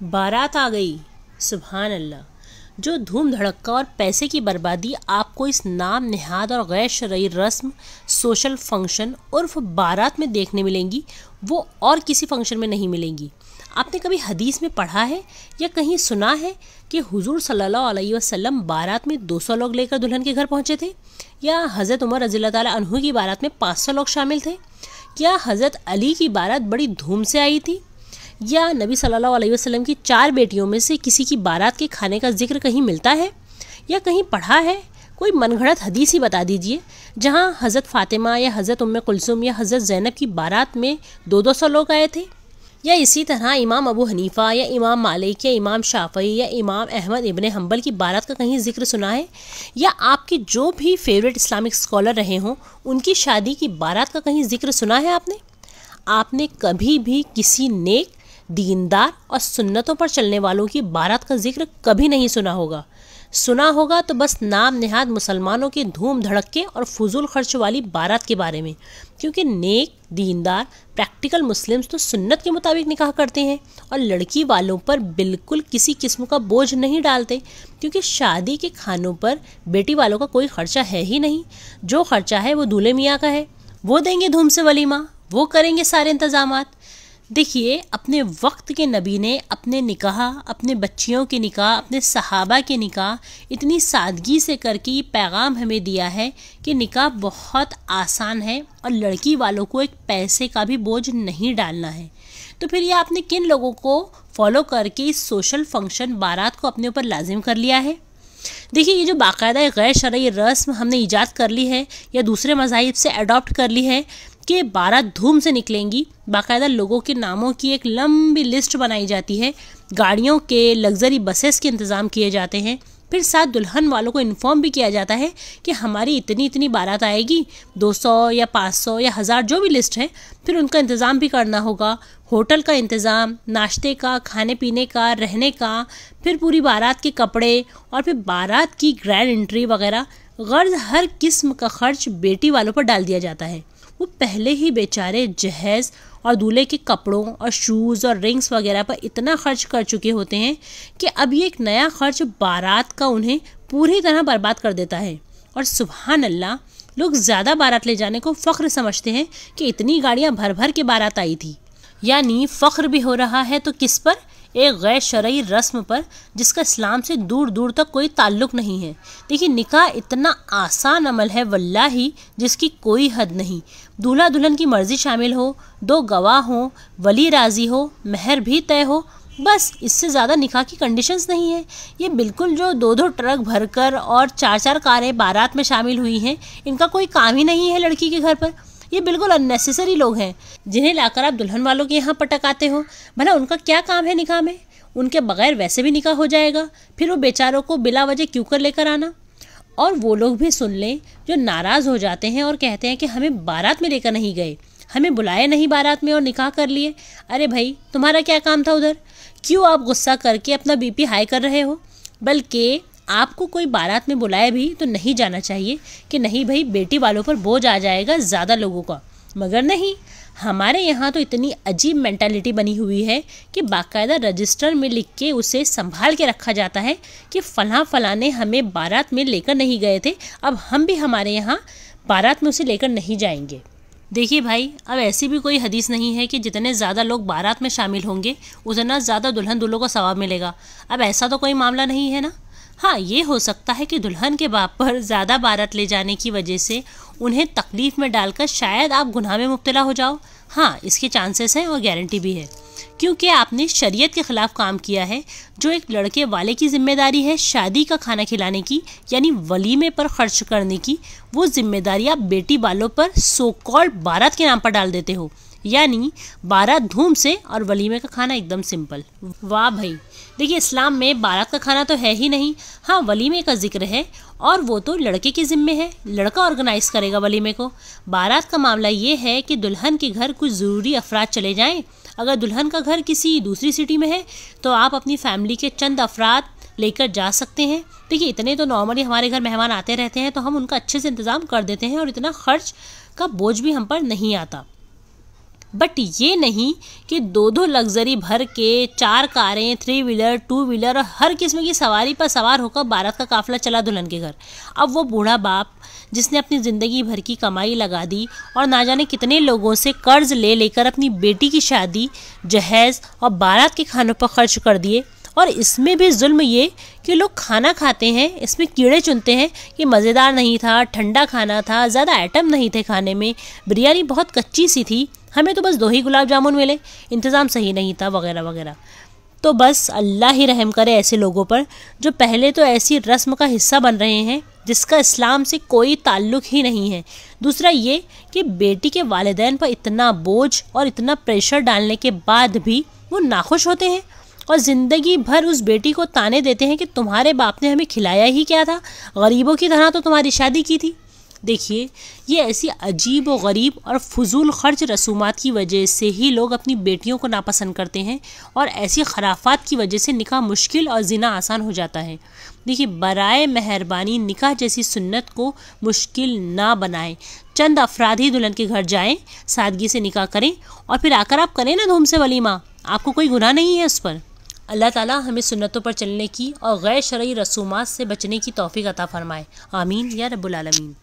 बारात आ गई। सुभान अल्लाह। जो धूम धड़क्का और पैसे की बर्बादी आपको इस नाम नेहाद और गैर शरई रस्म सोशल फंक्शन उर्फ बारात में देखने मिलेंगी, वो और किसी फंक्शन में नहीं मिलेंगी। आपने कभी हदीस में पढ़ा है या कहीं सुना है कि हुजूर सल्लल्लाहु अलैहि वसल्लम बारात में 200 लोग लेकर दुल्हन के घर पहुंचे थे, या हज़रत उमर रज़ियल्लाहु ताला अन्हु की बारात में 500 लोग शामिल थे, या हज़रत अली की बारात बड़ी धूम से आई थी, या नबी सल्लल्लाहु अलैहि वसल्लम की 4 बेटियों में से किसी की बारात के खाने का जिक्र कहीं मिलता है या कहीं पढ़ा है? कोई मनगढ़ंत हदीस ही बता दीजिए जहां हज़रत फ़ातिमा या हज़रत उम्मे कुलसुम या हज़रत ज़ैनब की बारात में 200 लोग आए थे। या इसी तरह इमाम अबू हनीफ़ा या इमाम मालिक या इमाम शाफ़ई या इमाम अहमद इब्न हम्बल की बारात का कहीं जिक्र सुना है? या आपके जो भी फेवरेट इस्लामिक स्कॉलर रहे हों उनकी शादी की बारात का कहीं जिक्र सुना है आपने कभी भी किसी नेक, दीनदार और सुन्नतों पर चलने वालों की बारात का जिक्र कभी नहीं सुना होगा। सुना होगा तो बस नाम नेहाद मुसलमानों के धूम धड़क्के और फजूल खर्च वाली बारात के बारे में, क्योंकि नेक, दीनदार, प्रैक्टिकल मुस्लिम्स तो सुन्नत के मुताबिक निकाह करते हैं और लड़की वालों पर बिल्कुल किसी किस्म का बोझ नहीं डालते, क्योंकि शादी के खानों पर बेटी वालों का कोई खर्चा है ही नहीं। जो खर्चा है वो दूल्हे मियाँ का है, वो देंगे धूम से वलीमा, वो करेंगे सारे इंतजामात। देखिए, अपने वक्त के नबी ने अपने निकाह, अपने बच्चियों के निकाह, अपने सहाबा के निकाह इतनी सादगी से करके ये पैगाम हमें दिया है कि निकाह बहुत आसान है और लड़की वालों को एक पैसे का भी बोझ नहीं डालना है। तो फिर ये आपने किन लोगों को फॉलो करके इस सोशल फंक्शन बारात को अपने ऊपर लाजिम कर लिया है? देखिए, ये जो बाकायदा गैर शरई रस्म हमने ईजाद कर ली है या दूसरे मज़ाहिब से अडॉप्ट कर ली है कि बारात धूम से निकलेंगी, बाकायदा लोगों के नामों की एक लंबी लिस्ट बनाई जाती है, गाड़ियों के, लग्जरी बसेस के इंतज़ाम किए जाते हैं, फिर साथ दुल्हन वालों को इन्फॉर्म भी किया जाता है कि हमारी इतनी इतनी बारात आएगी, 200 या 500 या 1000 जो भी लिस्ट है, फिर उनका इंतज़ाम भी करना होगा। होटल का इंतज़ाम, नाश्ते का, खाने पीने का, रहने का, फिर पूरी बारात के कपड़े और फिर बारात की ग्रैंड एंट्री वगैरह, गर्ज हर किस्म का खर्च बेटी वालों पर डाल दिया जाता है। वो पहले ही बेचारे जहेज़ और दूल्हे के कपड़ों और शूज़ और रिंग्स वगैरह पर इतना खर्च कर चुके होते हैं कि अब ये एक नया खर्च बारात का उन्हें पूरी तरह बर्बाद कर देता है। और सुभान अल्लाह, लोग ज़्यादा बारात ले जाने को फ़ख्र समझते हैं कि इतनी गाड़ियाँ भर भर के बारात आई थी। यानी फ़ख्र भी हो रहा है तो किस पर? एक गैर शरई रस्म पर जिसका इस्लाम से दूर दूर तक कोई ताल्लुक़ नहीं है। देखिए, निकाह इतना आसान अमल है वल्लाही जिसकी कोई हद नहीं। दूल्हा दुल्हन की मर्ज़ी शामिल हो, 2 गवाह हों, वली राज़ी हो, महर भी तय हो, बस इससे ज़्यादा निकाह की कंडीशंस नहीं है। ये बिल्कुल जो 2-2 ट्रक भरकर और 4-4 कारें बारात में शामिल हुई हैं, इनका कोई काम ही नहीं है लड़की के घर पर। ये बिल्कुल अननेसेसरी लोग हैं जिन्हें लाकर आप दुल्हन वालों के यहाँ पटकाते हो। भला उनका क्या काम है निकाह में? उनके बगैर वैसे भी निकाह हो जाएगा, फिर वो बेचारों को बिला वजह क्यों कर लेकर आना? और वो लोग भी सुन लें जो नाराज़ हो जाते हैं और कहते हैं कि हमें बारात में लेकर नहीं गए, हमें बुलाया नहीं बारात में और निकाह कर लिए। अरे भाई, तुम्हारा क्या काम था उधर? क्यों आप गुस्सा करके अपना बीपी हाई कर रहे हो? बल्कि आपको कोई बारात में बुलाए भी तो नहीं जाना चाहिए कि नहीं भाई, बेटी वालों पर बोझ आ जाएगा ज़्यादा लोगों का। मगर नहीं, हमारे यहाँ तो इतनी अजीब मेंटालिटी बनी हुई है कि बाकायदा रजिस्टर में लिख के उसे संभाल के रखा जाता है कि फ़लाँ फ़लाँ ने हमें बारात में लेकर नहीं गए थे, अब हम भी हमारे यहाँ बारात में उसे लेकर नहीं जाएंगे। देखिए भाई, अब ऐसी भी कोई हदीस नहीं है कि जितने ज़्यादा लोग बारात में शामिल होंगे उतना ज़्यादा दुल्हन दूल्हों को सवाब मिलेगा। अब ऐसा तो कोई मामला नहीं है ना। हाँ, ये हो सकता है कि दुल्हन के बाप पर ज़्यादा बारात ले जाने की वजह से उन्हें तकलीफ़ में डालकर शायद आप गुनाह में मुब्तला हो जाओ। हाँ, इसके चांसेस हैं और गारंटी भी है, क्योंकि आपने शरीयत के ख़िलाफ़ काम किया है। जो एक लड़के वाले की जिम्मेदारी है शादी का खाना खिलाने की, यानी वलीमे पर खर्च करने की, वो जिम्मेदारी आप बेटी वालों पर सो कॉल्ड बारात के नाम पर डाल देते हो। यानी बारात धूम से और वलीमे का खाना एकदम सिंपल। वाह भाई! देखिए, इस्लाम में बारात का खाना तो है ही नहीं। हाँ, वलीमे का जिक्र है और वो तो लड़के के ज़िम्मे है, लड़का ऑर्गेनाइज़ करेगा वलीमे को। बारात का मामला ये है कि दुल्हन के घर कुछ ज़रूरी अफराद चले जाएं। अगर दुल्हन का घर किसी दूसरी सिटी में है तो आप अपनी फैमिली के चंद अफराद लेकर जा सकते हैं। देखिए, इतने तो नॉर्मली हमारे घर मेहमान आते रहते हैं तो हम उनका अच्छे से इंतज़ाम कर देते हैं और इतना खर्च का बोझ भी हम पर नहीं आता। बट ये नहीं कि दो दो लग्जरी भर के 4 कारें, 3 व्हीलर, 2 व्हीलर और हर किस्म की सवारी पर सवार होकर बारात का काफिला चला दुल्हन के घर। अब वो बूढ़ा बाप जिसने अपनी ज़िंदगी भर की कमाई लगा दी और ना जाने कितने लोगों से कर्ज ले लेकर अपनी बेटी की शादी, जहेज़ और बारात के खानों पर खर्च कर दिए, और इसमें भी जुल्म ये कि लोग खाना खाते हैं, इसमें कीड़े चुनते हैं कि मज़ेदार नहीं था, ठंडा खाना था, ज़्यादा आइटम नहीं थे खाने में, बिरयानी बहुत कच्ची सी थी, हमें तो बस 2 ही गुलाब जामुन मिले, इंतज़ाम सही नहीं था, वगैरह वगैरह। तो बस अल्लाह ही रहम करे ऐसे लोगों पर जो पहले तो ऐसी रस्म का हिस्सा बन रहे हैं जिसका इस्लाम से कोई ताल्लुक़ ही नहीं है। दूसरा ये कि बेटी के वालिदैन पर इतना बोझ और इतना प्रेशर डालने के बाद भी वो नाखुश होते हैं और ज़िंदगी भर उस बेटी को ताने देते हैं कि तुम्हारे बाप ने हमें खिलाया ही क्या था, गरीबों की तरह तो तुम्हारी शादी की थी। देखिए, ये ऐसी अजीब व गरीब और फजूल खर्च रसूमात की वजह से ही लोग अपनी बेटियों को नापसंद करते हैं और ऐसी खराफात की वजह से निकाह मुश्किल और जिना आसान हो जाता है। देखिए, बराए मेहरबानी निकाह जैसी सुन्नत को मुश्किल ना बनाएं। चंद अफराद ही दुल्हन के घर जाएं, सादगी से निकाह करें और फिर आकर आप करें ना धूम से वलीमा, आपको कोई गुनाह नहीं है उस पर। अल्लाह ताला हमें सुन्नतों पर चलने की और गैर शरई रसूमात से बचने की तौफीक अता फरमाए। आमीन या रब्बुल आलमीन।